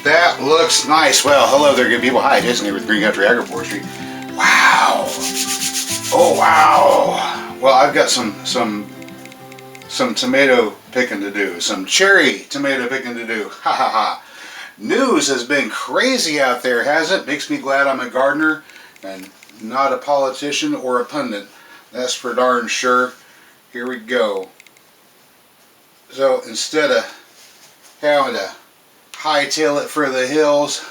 That looks nice. Well, hello there, good people. Hi, Jason here with Green Country Agroforestry. Wow. Oh, wow. Well, I've got some tomato picking to do. Some cherry tomato picking to do. Ha ha ha. News has been crazy out there, hasn't it? Makes me glad I'm a gardener and not a politician or a pundit. That's for darn sure. Here we go. So instead of having to hightail it for the hills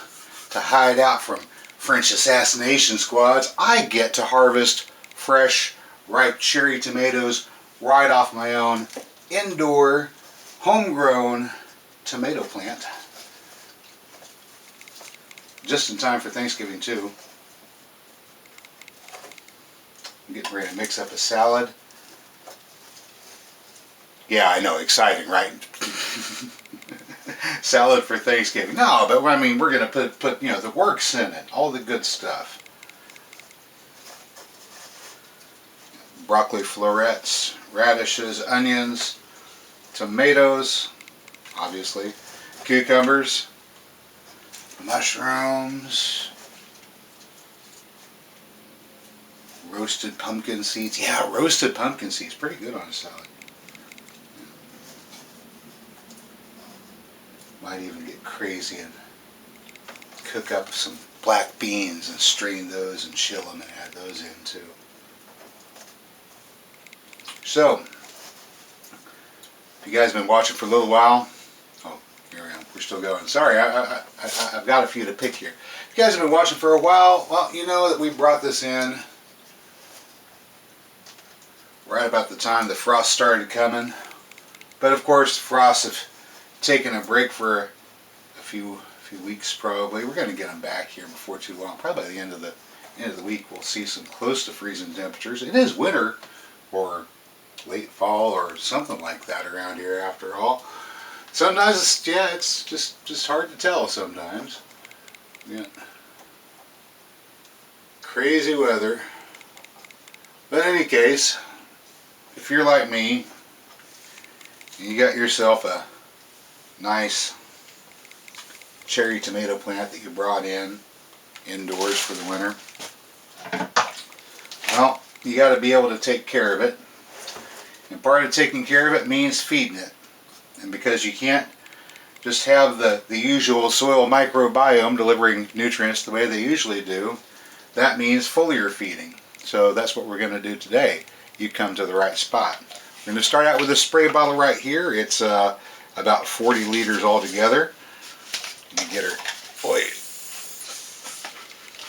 to hide out from French assassination squads, I get to harvest fresh, ripe cherry tomatoes right off my own indoor, homegrown tomato plant. Just in time for Thanksgiving too. I'm getting ready to mix up a salad. Yeah, I know, exciting, right? Salad for Thanksgiving. No, but I mean, we're gonna put you know, the works in it, all the good stuff. Broccoli florets, radishes, onions, tomatoes, obviously, cucumbers, mushrooms, roasted pumpkin seeds. Yeah, roasted pumpkin seeds, pretty good on a salad. Might even get crazy and cook up some black beans and strain those and chill them and add those in too. So, if you guys have been watching for a little while, oh, here I am, we're still going. Sorry, I've got a few to pick here. If you guys have been watching for a while, well, you know that we brought this in right about the time the frost started coming. But of course, the frosts have taken a break for a few weeks probably. We're going to get them back here before too long. Probably by the end of the week we'll see some close to freezing temperatures. It is winter or late fall or something like that around here after all. Sometimes it's just hard to tell sometimes. Yeah. Crazy weather. But in any case, if you're like me and you got yourself a nice cherry tomato plant that you brought in indoors for the winter, well, you got to be able to take care of it. And part of taking care of it means feeding it. And because you can't just have the usual soil microbiome delivering nutrients the way they usually do, that means foliar feeding. So that's what we're going to do today. You come to the right spot. We're going to start out with a spray bottle right here. It's about 40 liters altogether. You get her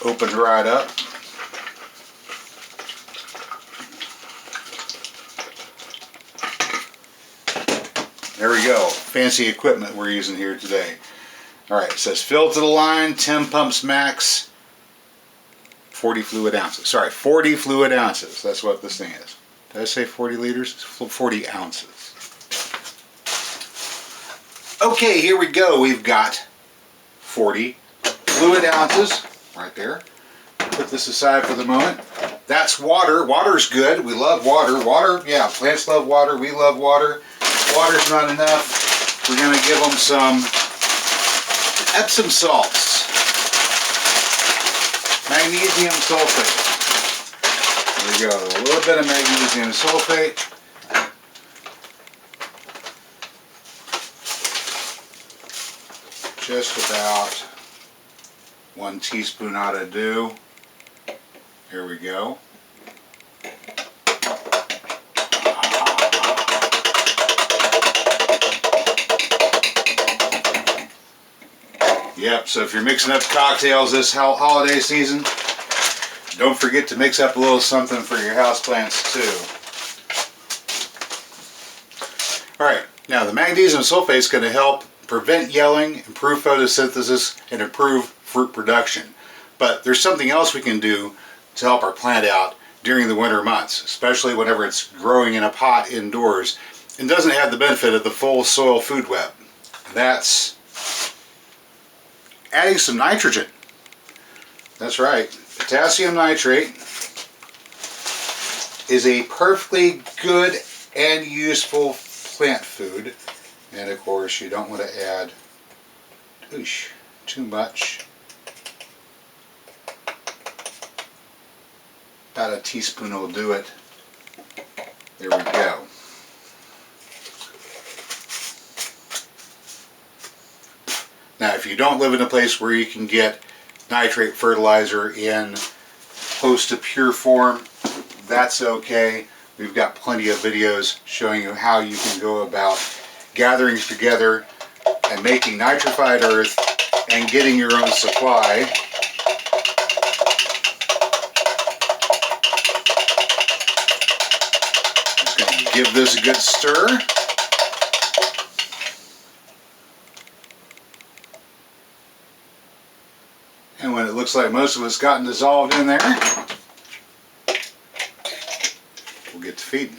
opened right up. There we go. Fancy equipment we're using here today. Alright, it says fill to the line, 10 pumps max, 40 fluid ounces. Sorry, 40 fluid ounces. That's what this thing is. Did I say 40 liters? It's 40 ounces. Okay, here we go. We've got 40 fluid ounces right there. Put this aside for the moment. That's water. Water's good. We love water. Water, yeah, plants love water. We love water. Water's not enough. We're going to give them some Epsom salts. Magnesium sulfate. There we go. A little bit of magnesium sulfate. Just about 1 teaspoon ought to do. Here we go. Yep, so if you're mixing up cocktails this holiday season, don't forget to mix up a little something for your houseplants too. Alright, now the magnesium sulfate is going to help prevent yellowing, improve photosynthesis, and improve fruit production. But there's something else we can do to help our plant out during the winter months, especially whenever it's growing in a pot indoors and doesn't have the benefit of the full soil food web. That's adding some nitrogen. That's right. Potassium nitrate is a perfectly good and useful plant food. And of course, you don't want to add too much. About a teaspoon will do it. There we go. Now, if you don't live in a place where you can get nitrate fertilizer in close to pure form, that's okay. We've got plenty of videos showing you how you can go about gathering together and making nitrified earth and getting your own supply. Just going to give this a good stir. And when it looks like most of it's gotten dissolved in there, we'll get to feeding.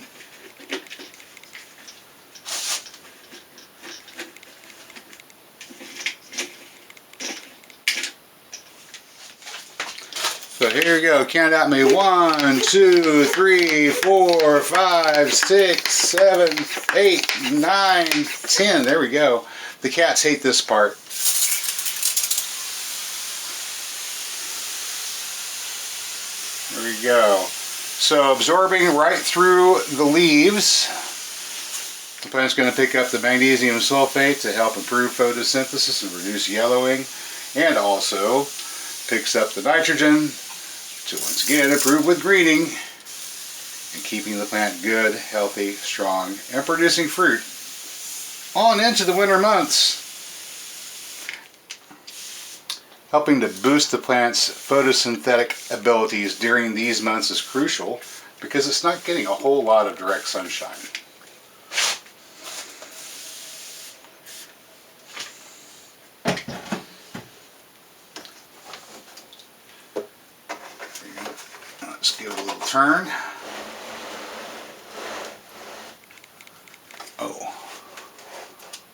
So here you go, count out me 1, 2, 3, 4, 5, 6, 7, 8, 9, 10. There we go. The cats hate this part. There we go. So absorbing right through the leaves. The plant's going to pick up the magnesium sulfate to help improve photosynthesis and reduce yellowing, and also picks up the nitrogen to once again improve with greening and keeping the plant good, healthy, strong, and producing fruit on into the winter months. Helping to boost the plant's photosynthetic abilities during these months is crucial because it's not getting a whole lot of direct sunshine. Let's give it a little turn. Oh,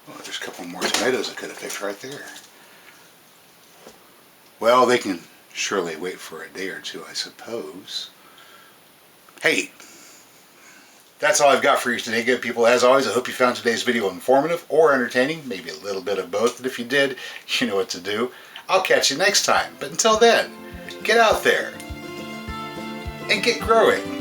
well, there's a couple more tomatoes I could have picked right there. Well, they can surely wait for a day or two, I suppose. Hey, that's all I've got for you today, good people. As always, I hope you found today's video informative or entertaining, maybe a little bit of both. And if you did, you know what to do. I'll catch you next time. But until then, get out there and get growing.